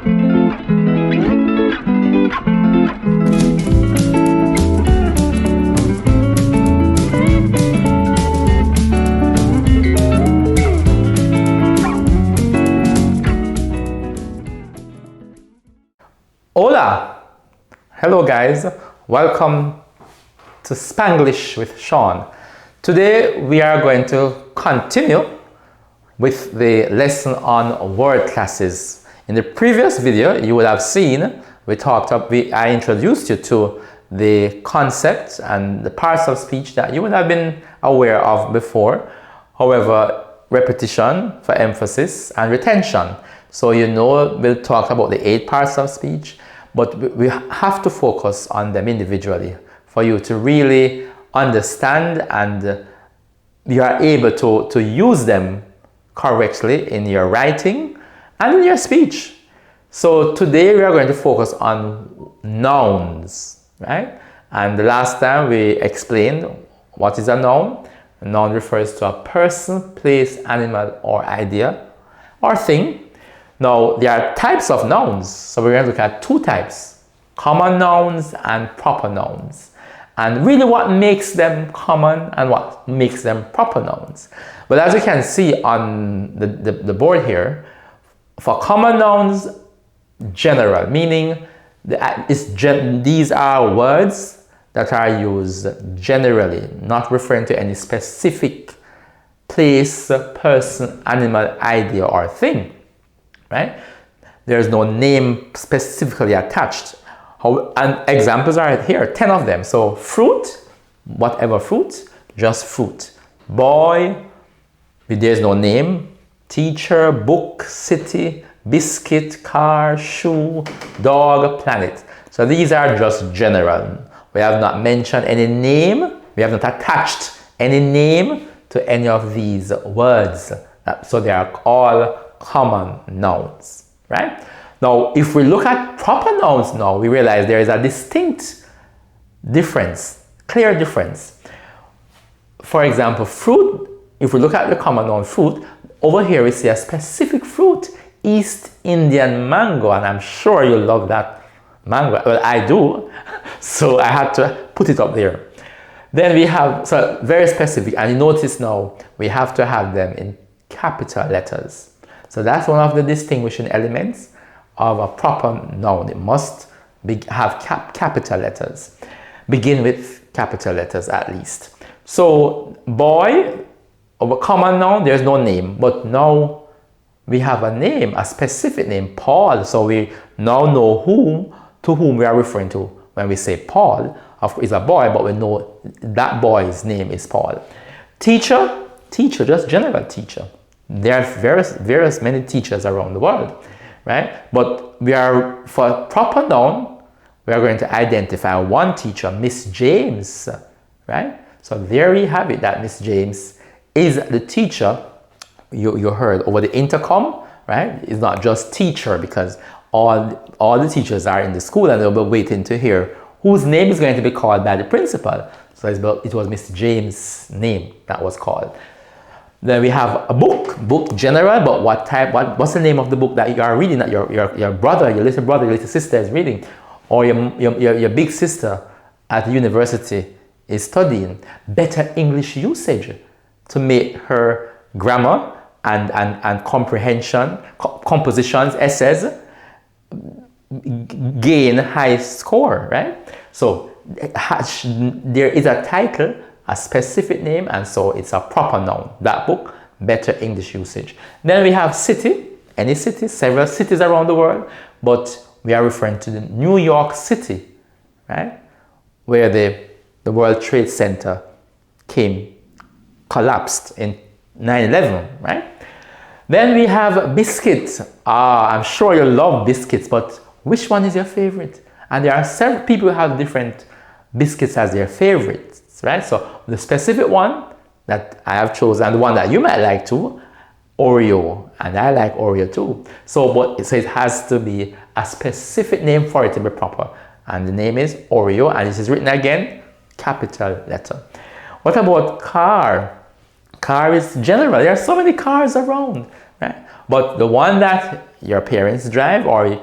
Hola! Hello guys, welcome to Spanglish with Sean. Today we are going to continue with the lesson on word classes. In the previous video you would have seen I introduced you to the concepts and the parts of speech that you would have been aware of before. However, repetition for emphasis and retention. So we'll talk about the 8 parts of speech, but we have to focus on them individually for you to really understand and you are able to use them correctly in your writing and in your speech. So today we are going to focus on nouns, right? And the last time we explained what is a noun. A noun refers to a person, place, animal, or idea or thing. Now, there are types of nouns, so we're going to look at 2 types, common nouns and proper nouns. And really what makes them common and what makes them proper nouns. But as you can see on the board here, for common nouns, general, meaning these are words that are used generally, not referring to any specific place, person, animal, idea, or thing. Right? There's no name specifically attached. And examples are here, 10 of them. So fruit, whatever fruit, just fruit. Boy, there's no name. Teacher, book, city, biscuit, car, shoe, dog, planet. So these are just general. We have not mentioned any name. We have not attached any name to any of these words. So they are all common nouns, right? Now, if we look at proper nouns now, we realize there is a distinct difference, clear difference. For example, fruit, if we look at the common noun fruit, over here we see a specific fruit, East Indian mango, and I'm sure you love that mango. Well, I do, so I had to put it up there. Then we have, so very specific, and you notice now, we have to have them in capital letters. So that's one of the distinguishing elements of a proper noun. It must have capital letters. Begin with capital letters at least. So boy, of a common noun, there's no name. But now we have a name, a specific name, Paul. So we now know to whom we are referring to when we say Paul. Of course, it's a boy, but we know that boy's name is Paul. Teacher, just general teacher. There are various many teachers around the world, right? But for proper noun, we are going to identify one teacher, Miss James, right? So there we have it, that Miss James is the teacher you heard over the intercom, right? It's not just teacher, because all the teachers are in the school and they'll be waiting to hear whose name is going to be called by the principal. So it was Miss James' name that was called. Then we have a book general, but what's the name of the book that you are reading, that your brother, your little sister is reading, or your big sister at the university is studying? Better English usage to make her grammar and comprehension, compositions, essays gain high score, right? So there is a title, a specific name, and so it's a proper noun. That book, better English usage. Then we have city, any city, several cities around the world, but we are referring to the New York City, right? Where the World Trade Center collapsed in 9/11, right? Then we have biscuits. I'm sure you love biscuits, but which one is your favorite? And there are several people who have different biscuits as their favorites, right? So the specific one that I have chosen, and the one that you might like too, Oreo, and I like Oreo too. So it has to be a specific name for it to be proper, and the name is Oreo, and this is written again, capital letter. What about car? Car is general. There are so many cars around, right? But the one that your parents drive or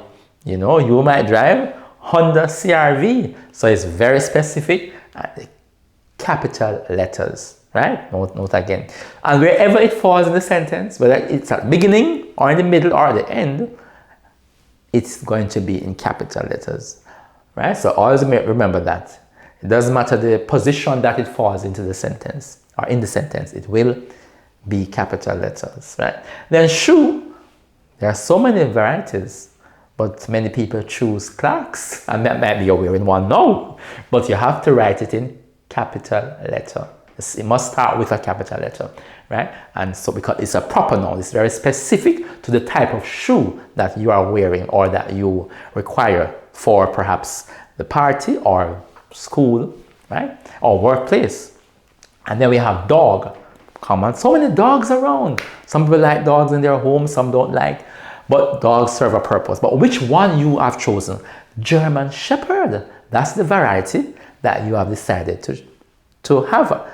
You know, you might drive Honda CRV. So it's very specific. Capital letters, right? Note again. And wherever it falls in the sentence, whether it's at the beginning or in the middle or at the end, it's going to be in capital letters, right? So always remember that. It doesn't matter the position that it falls into the sentence or in the sentence, it will be capital letters, right? Then shoe, there are so many varieties, but many people choose Clarks, and that might be you're wearing one now, but you have to write it in capital letter. It must start with a capital letter, right? And so because it's a proper noun, it's very specific to the type of shoe that you are wearing or that you require for perhaps the party or school, right? Or workplace. And then we have dog. Come on, so many dogs around. Some people like dogs in their home, some don't like, but dogs serve a purpose. But which one you have chosen? German Shepherd. That's the variety that you have decided to have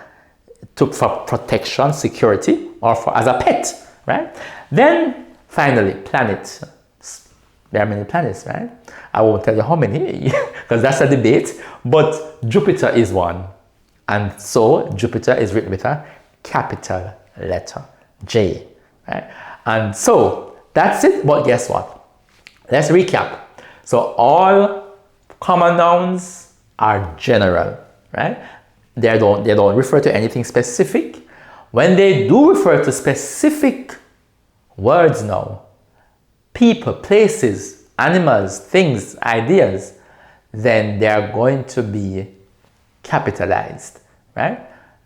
for protection, security, or for as a pet, right? Then finally, planet. There are many planets, right? I won't tell you how many because that's a debate, but Jupiter is one. And so Jupiter is written with a capital letter, J, right? And so that's it, but guess what? Let's recap. So all common nouns are general, right? They don't refer to anything specific. When they do refer to specific words now, people, places, animals, things, ideas, then they are going to be capitalized, right?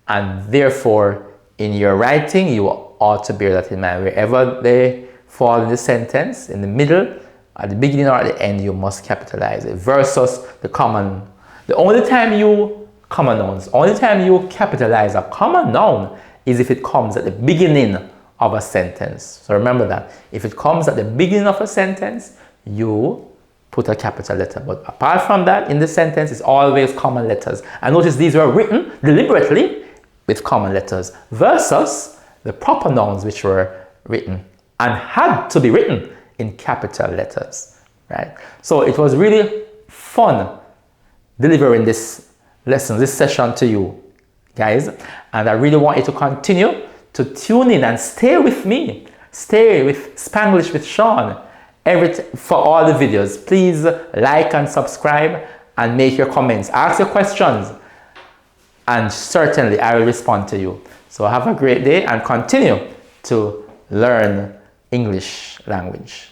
And therefore, in your writing, you ought to bear that in mind. Wherever they fall in the sentence, in the middle, at the beginning or at the end, you must capitalize it. Versus the only time you capitalize a common noun is if it comes at the beginning of a sentence. So remember that. If it comes at the beginning of a sentence, you put a capital letter. But apart from that, in the sentence, it's always common letters. And notice these were written deliberately with common letters versus the proper nouns which were written and had to be written in capital letters, right? So it was really fun delivering this lesson, this session to you guys. And I really want you to continue to tune in and stay with me. Stay with Spanglish with Sean for all the videos. Please like and subscribe and make your comments. Ask your questions and certainly I will respond to you. So have a great day and continue to learn English language.